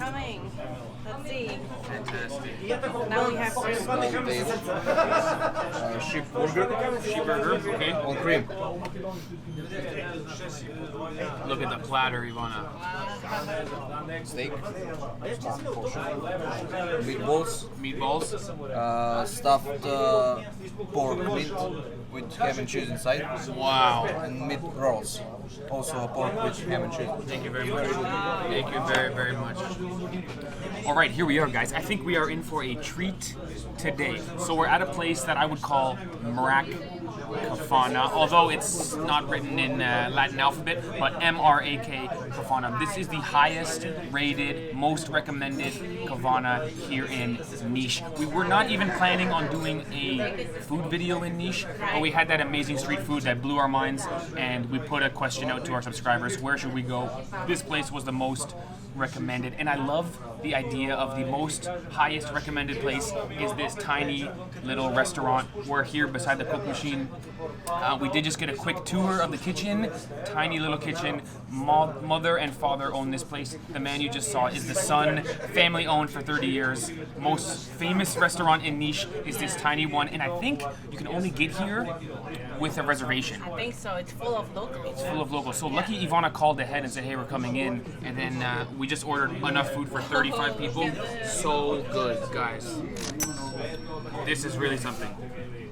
coming. Let's see. Fantastic. Now we have first Sheep burger. Sheep burger, okay. On cream. Look at the platter, Ivana. Steak. Meatballs. Meatballs. Stuffed pork meat with ham and cheese inside. Wow. And meat rolls. Also pork with ham and cheese. Thank you very much. Thank you very, very much. All right, here we are, guys. I think we are in for a treat today. So we're at a place that I would call Mrak Kafana, although it's not written in Latin alphabet, but M-R-A-K Kafana. This is the highest rated, most recommended Kafana here in Niš. We were not even planning on doing a food video in Niš, but we had that amazing street food that blew our minds, and we put a question out to our subscribers, where should we go? This place was the most recommended, and I love the idea of the most highest recommended place is this tiny little restaurant. We're here beside the cook machine. We did just get a quick tour of the kitchen. Tiny little kitchen. Mother and father own this place. The man you just saw is the son, family owned for 30 years. Most famous restaurant in Niš is this tiny one, and I think you can only get here with a reservation. I think so. It's full of locals. It's full of locals. So lucky Ivana called ahead and said, hey, we're coming in. And then we just ordered enough food for 35 people. So good, guys. This is really something.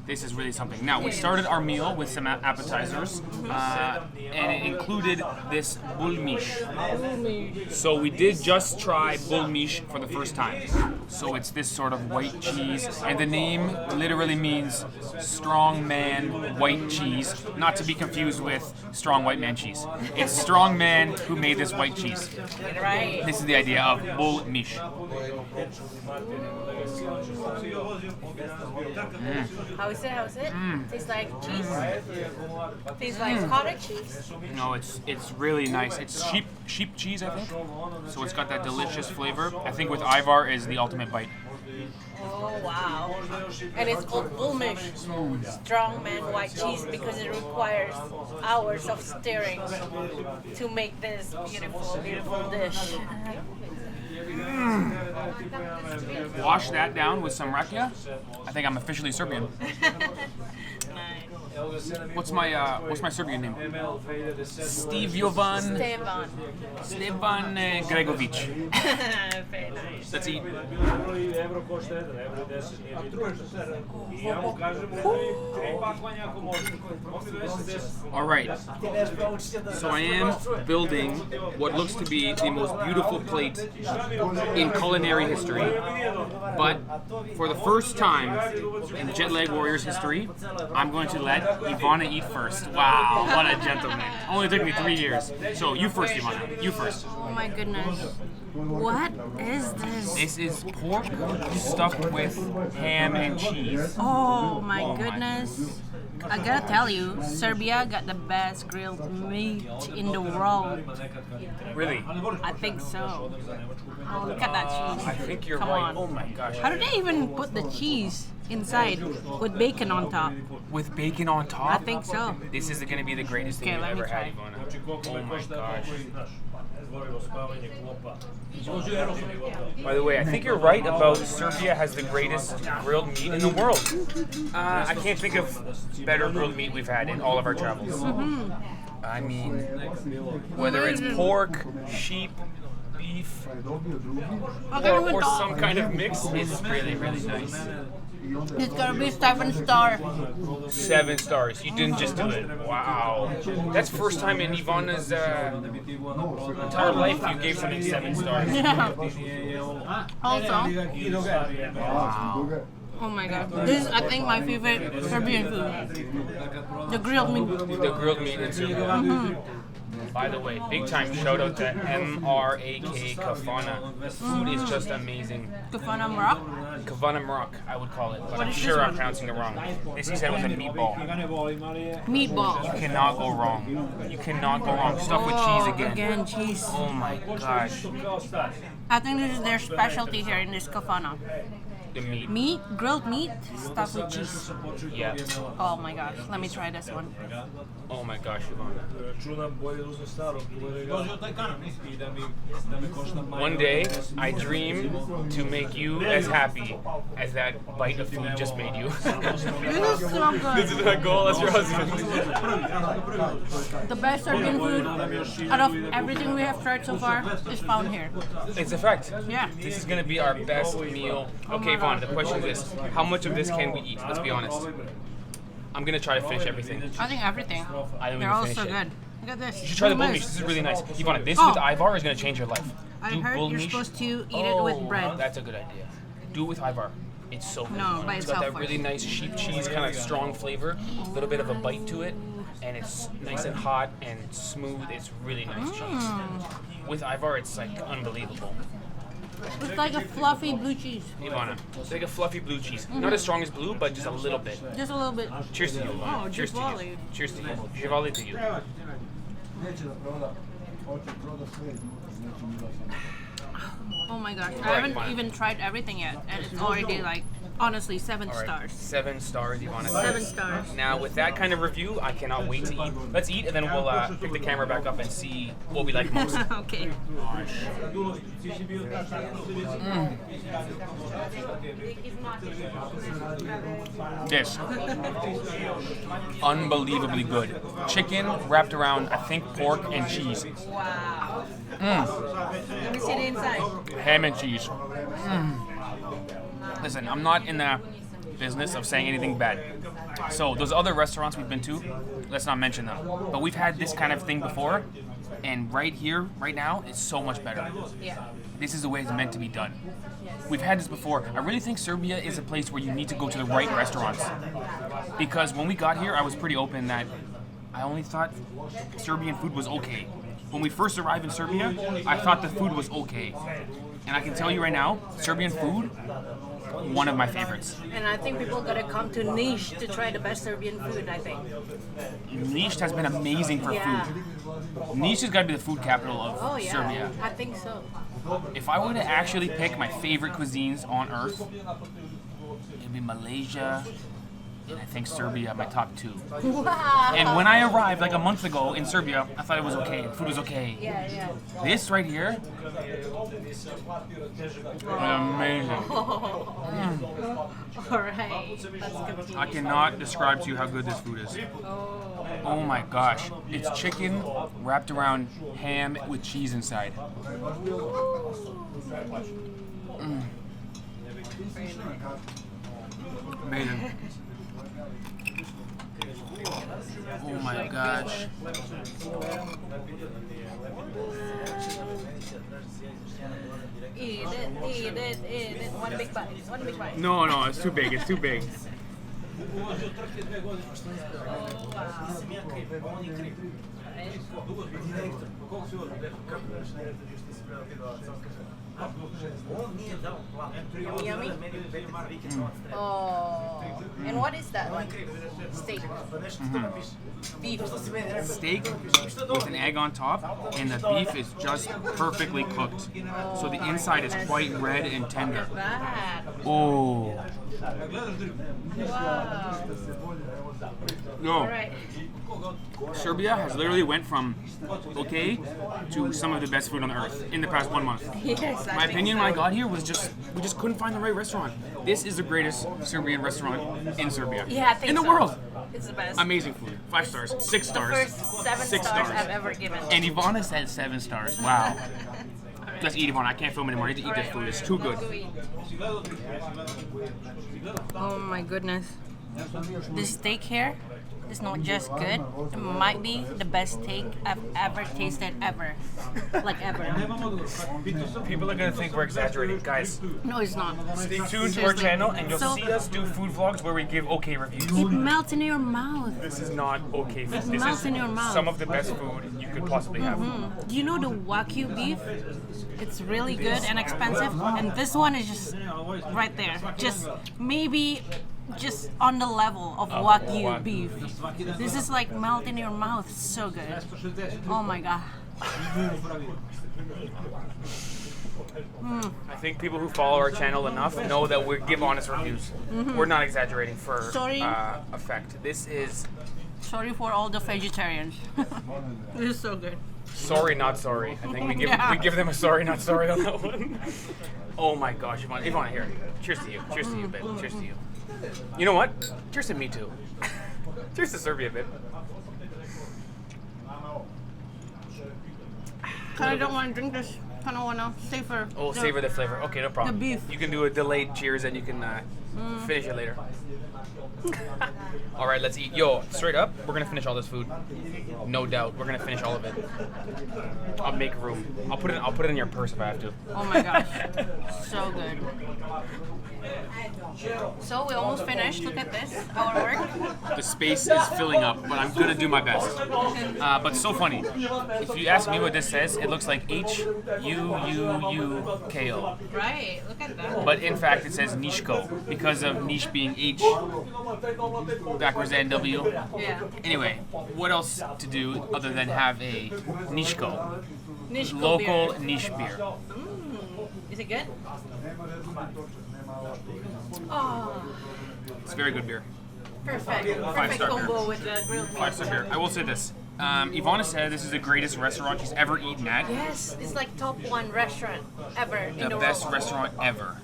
This is really something. Now, we started our meal with some appetizers, and it included this bulmish. So we did just try bulmish for the first time. So it's this sort of white cheese, and the name literally means strong man white cheese, not to be confused with strong white man cheese. It's strong man who made this white cheese. Right. This is the idea of bulmish. How is it? How is it? Tastes like cheese. Tastes like cottage cheese. No, it's really nice. It's sheep cheese, I think. So it's got that delicious flavor. I think with Ivar is the ultimate bite. Oh wow! And it's called bulmish, strong man white cheese, because it requires hours of stirring to make this beautiful, beautiful dish. Wash that down with some rakia. I think I'm officially Serbian. What's my Serbian name? Stevan Gregovic. Very nice. Let's eat. All right. So I am building what looks to be the most beautiful plate in culinary history, but for the first time in JetLag Warriors history, I'm going to let Ivana eat first. Wow, what a gentleman. Only took me 3 years. So you first, Ivana. You first. Oh my goodness. What is this? This is pork stuffed with ham and cheese. Oh my goodness. I gotta tell you, Serbia got the best grilled meat in the world. Really? I think so. Oh, look at that cheese. I think you're Come right. on. Oh my gosh. How do they even put the cheese inside with bacon on top? With bacon on top? I think so. This is going to be the greatest thing Okay, you've let me ever had, try. Ivana. Oh my gosh. By the way, I think you're right about Serbia has the greatest grilled meat in the world. I can't think of better grilled meat we've had in all of our travels. I mean, whether it's pork, sheep, beef, or some kind of mix, it's really, really nice. It's gonna be 7-star. 7 stars. You didn't just do it. Wow. That's first time in Ivana's entire life you gave something 7 stars. Yeah. Also, Wow. oh my god, this is I think my favorite Serbian food. The grilled meat. The grilled meat in Serbia. By the way, big time shout out to MRAK Kafana. This food is just amazing. Kafana Mrak. Kafana Mrak, I would call it, but What I'm is sure this I'm one? pronouncing it wrong. This he said was a meatball. Meatball. You cannot go wrong. You cannot go wrong. Stuffed with cheese again. Again, cheese. Oh my gosh. I think this is their specialty here in this Kafana. the meat. Meat, grilled meat, stuffed with cheese. Yeah. Oh my gosh, let me try this one. Oh my gosh, Ivana. One day, I dream to make you as happy as that bite of food just made you. This is so good. This is my goal as your husband. The best Serbian food out of everything we have tried so far is found here. It's a fact. Yeah. This is gonna be our best meal. Okay, Vaughn, the question is this. How much of this can we eat? Let's be honest. I'm gonna try to finish everything. I think everything. I don't They're even all finish so it. good. Look at this. You should try the Bulmish. bulmish. This is really nice. Ivana, this Oh. with Ivar is gonna change your life. I Do heard you're bulmish. supposed to eat it with bread. That's a good idea. Do it with Ivar. It's so good. No, by It's got itself that really first. nice sheep cheese, kind of strong flavor, a little bit of a bite to it, and it's nice and hot and smooth. It's really nice cheese. With Ivar, it's like unbelievable. It's like a fluffy blue cheese. Ivana, it's like a fluffy blue cheese. Not as strong as blue, but just a little bit. Just a little bit. Cheers to you, Ivana. Oh, Cheers to Jivali. you. Cheers to you. Jivali to you. Oh my gosh. Right, I haven't fine. even tried everything yet, and it's already like, honestly, 7 All right, stars. 7 stars, Ivana. 7 stars. Now, with that kind of review, I cannot wait to eat. Let's eat, and then we'll pick the camera back up and see what we like most. Okay. This. Unbelievably good. Chicken wrapped around, I think, pork and cheese. Wow. Let me see the inside. Ham and cheese. Listen, I'm not in the business of saying anything bad. So those other restaurants we've been to, let's not mention them. But we've had this kind of thing before, and right here, right now, it's so much better. Yeah. This is the way it's meant to be done. We've had this before. I really think Serbia is a place where you need to go to the right restaurants. Because when we got here, I was pretty open that I only thought Serbian food was okay. When we first arrived in Serbia, I thought the food was okay. And I can tell you right now, Serbian food, one of my favorites. And I think people gotta come to Niš to try the best Serbian food, I think. Niš has been amazing for Yeah. food. Niš has got to be the food capital of Oh yeah. Serbia. I think so. If I were to actually pick my favorite cuisines on earth, it'd be Malaysia, and I think Serbia, my top 2. Wow. And when I arrived like a month ago in Serbia, I thought it was okay. The food was okay. Yeah, yeah. This right here, amazing. Alright. Let's continue. I cannot describe to you how good this food is. Oh my gosh. It's chicken wrapped around ham with cheese inside. Amazing. Oh my gosh. Eat it, eat it, eat it. One big bite. One big bite. No, it's too big. It's too big. Yummy, yummy. Oh. And what is that one? Steak. Beef. Steak with an egg on top, and the beef is just perfectly cooked. So the inside is quite red and tender. That. Oh. Wow. No. Alright. Serbia has literally went from okay to some of the best food on earth in the past 1 month. Yes, I My think opinion so. when I got here was we just couldn't find the right restaurant. This is the greatest Serbian restaurant in Serbia. Yeah, I think in the so. world. It's the best. Amazing food. 5 stars, 6 The stars, first 7 6 stars I've ever given. And Ivana said 7 stars. Wow. Let's eat, Ivana. I can't film anymore. I need to eat this food. It's too good. Oh my goodness. This steak here is not just good, it might be the best steak I've ever tasted ever. Like ever. People are gonna think we're exaggerating, guys. No, it's not. Stay tuned to our Seriously. channel, and you'll So- see us do food vlogs where we give okay reviews. It melts in your mouth. This is not okay food. This melts is in your mouth. some of the best food you could possibly have. Do you know the Wagyu beef? It's really good and expensive, and this one is just right there. Just maybe just on the level of Wagyu Wagyu beef. This is like melt in your mouth. So good. Oh my god. I think people who follow our channel enough know that we give honest reviews. We're not exaggerating for Sorry. effect. This is Sorry for all the vegetarians. This is so good. sorry, not sorry. I think we give them a sorry, not sorry on that one. Oh my gosh, Ivana, here. Cheers to you. Cheers to you, babe. Cheers to you. You know what? Cheers to me too. Cheers to Serbia, babe. I don't want to drink this. Kind of want to savor. Oh, savor the flavor. Okay, no problem. The beef. You can do a delayed cheers and you can finish it later. All right, let's eat. Yo, straight up, we're gonna finish all this food. No doubt, we're gonna finish all of it. I'll make room. I'll put it in your purse if I have to. Oh my gosh, so good. So we almost finished. Look at this, our work. The space is filling up, but I'm gonna do my best. But so funny. If you ask me what this says, it looks like H-U-U-U-K-O. Right, look at that. But in fact, it says Nishko because of niche being H, backwards N-W. Yeah. Anyway, what else to do other than have a Nishko? Nishko Local beer. niche beer. Is it good? Oh, It's very good beer. perfect. Perfect Five-star combo beer. with the grilled meat. 5-star beer. I will say this. Ivana said this is the greatest restaurant she's ever eaten at. Yes, it's like top 1 restaurant ever in The the best world. restaurant ever.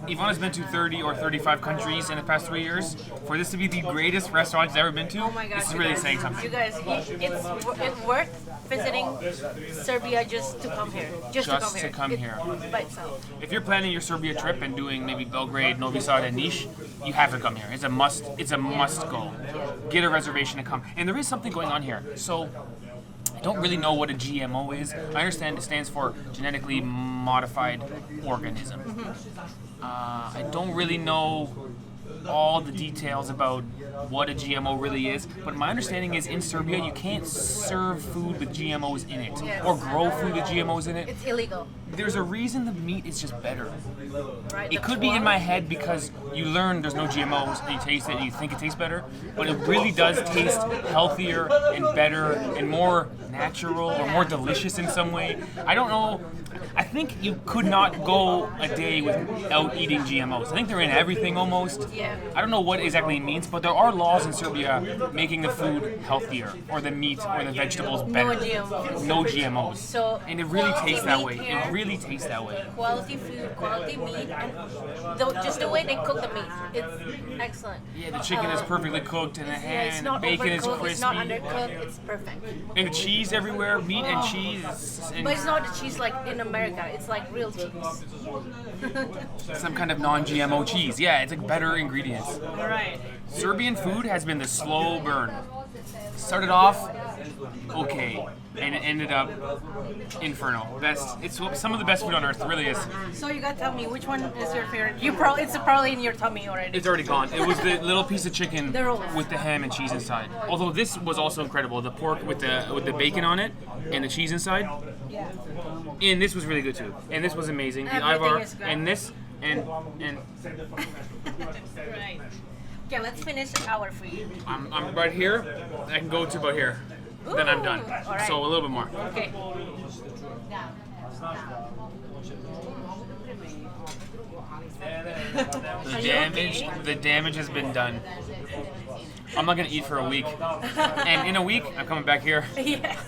Ivana's been to 30 or 35 countries in the past 3 years. For this to be the greatest restaurant she's ever been to, Oh my gosh, this is you really guys, saying something. You guys, it's worth visiting Serbia just to come here. Just to come here. By itself. If you're planning your Serbia trip and doing maybe Belgrade, Novi Sad, and Niš, you have to come here. It's a must. It's a must go. Get a reservation and come. And there is something going on here. So I don't really know what a GMO is. I understand it stands for genetically modified organism. I don't really know all the details about what a GMO really is, but my understanding is in Serbia you can't serve food with GMOs in it or grow food with GMOs in it. It's illegal. There's a reason the meat is just better. Right? It could be in my head because you learn there's no GMOs and you taste it and you think it tastes better, but it really does taste healthier and better and more natural or more delicious in some way. I don't know. I think you could not go a day without eating GMOs. I think they're in everything almost. Yeah. I don't know what exactly it means, but there are laws in Serbia making the food healthier or the meat or the vegetables better. No GMOs. No GMOs. So And it really quality tastes that meat way. here. It really tastes that way. Quality food, quality meat, and just the way they cook the meat, it's excellent. Yeah, the chicken is perfectly cooked and the Yeah, it's ham, not the bacon is overcooked, crispy. it's not undercooked, it's perfect. And the cheese everywhere, meat and cheese. And But it's not the cheese like in America, it's like real cheese. some kind of non-GMO cheese. Yeah, it's like better ingredients. Right. Serbian food has been the slow burn. Started off okay, and it ended up inferno. Best. It's some of the best food on earth. It really is. So you gotta tell me which one is your favorite. It's probably in your tummy already. It's already gone. It was the little piece of chicken The rolls. with the ham and cheese inside. Although this was also incredible. The pork with the bacon on it and the cheese inside. Yeah. And this was really good too. And this was amazing. The Everything Ivar is good. and this and Right. Okay, let's finish our food. I'm right here. I can go to about here. Then I'm done. Ooh, all right. So a little bit more. Okay. The damage has been done. I'm not gonna eat for a week. And in a week, I'm coming back here. Yes.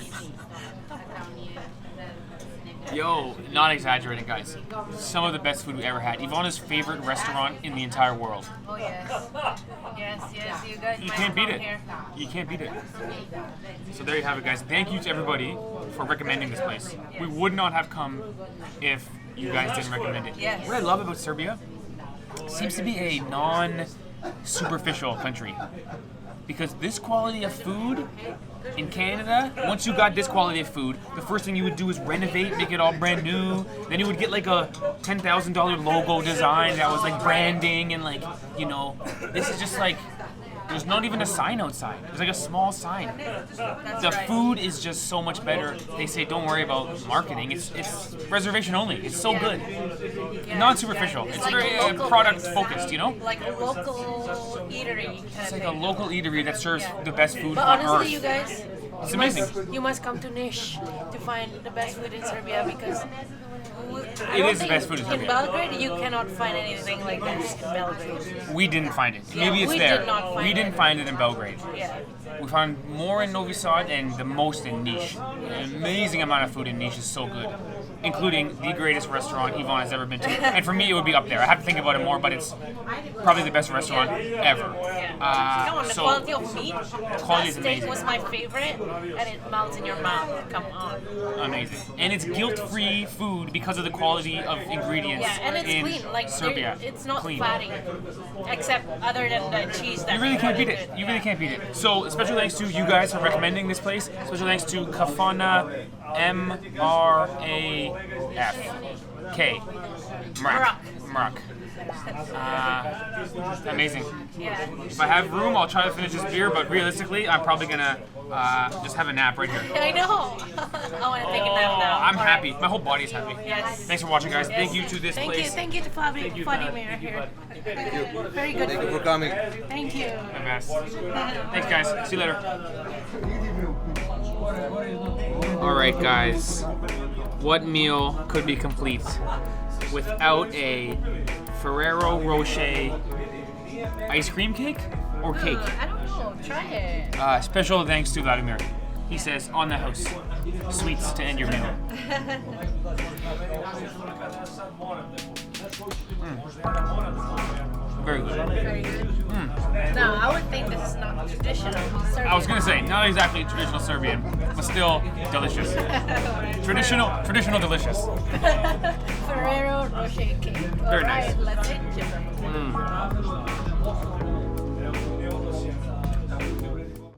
Yo, not exaggerating, guys. Some of the best food we ever had. Ivana's favorite restaurant in the entire world. Oh yes. Yes, you guys. You might can't beat come it. here. You can't beat it. So there you have it, guys. Thank you to everybody for recommending this place. We would not have come if you guys didn't recommend it. Yes. What I love about Serbia seems to be a non-superficial country. Because this quality of food in Canada, once you got this quality of food, the first thing you would do is renovate, make it all brand new. Then you would get like a $10,000 logo design that was like branding and like, you know, this is just like, there's not even a sign outside. There's like a small sign. The food is just so much better. They say don't worry about marketing. It's reservation only. It's so good. Non-superficial. It's like very a local product place. focused, you know? Like a local eatery. It's like a local eatery that serves the best food But on honestly, earth. you guys, It's amazing. You must come to Niš to find the best food in Serbia because It is the best food in Serbia. In Belgrade, you cannot find anything like this in Belgrade. We didn't find it. Yeah, Maybe it's we there. did not find we didn't it. find it in Belgrade. Yeah. We found more in Novi Sad and the most in Niš. An amazing amount of food in Niš is so good, including the greatest restaurant Ivan has ever been to. And for me, it would be up there. I have to think about it more, but it's probably the best restaurant ever. Come on, the so quality of meat. quality is That steak amazing. was my favorite, and it melts in your mouth. Come on. Amazing. And it's guilt-free food because of the quality of ingredients Yeah, and it's in clean. Like Serbia. it's not Clean. fatty, except other than the cheese. That You really can't they beat it. did. You really can't beat it. So special thanks to you guys for recommending this place. Special thanks to Kafana Mrak. Mrak. Amazing. Yeah. If I have room, I'll try to finish this beer, but realistically, I'm probably gonna just have a nap right here. I know. I want to take a nap now. I'm All happy. right. My whole body is happy. Yes. Thanks for watching, guys. Yes. Thank you to this Thank place. you. Thank you to Vladimir here. Very good. Thank you for coming. Thank you. The best. Thanks, guys. See you later. All right, guys. What meal could be complete without a Ferrero Rocher ice cream cake or cake? I don't know. Try it. Special thanks to Vladimir. He says, on the house, sweets to end your meal. Very good. Very good. Now, I would think this is not traditional Serbian. I was gonna say, not exactly traditional Serbian, but still delicious. Traditional delicious. Ferrero Rocher cake. Very nice. Alright, let's eat it.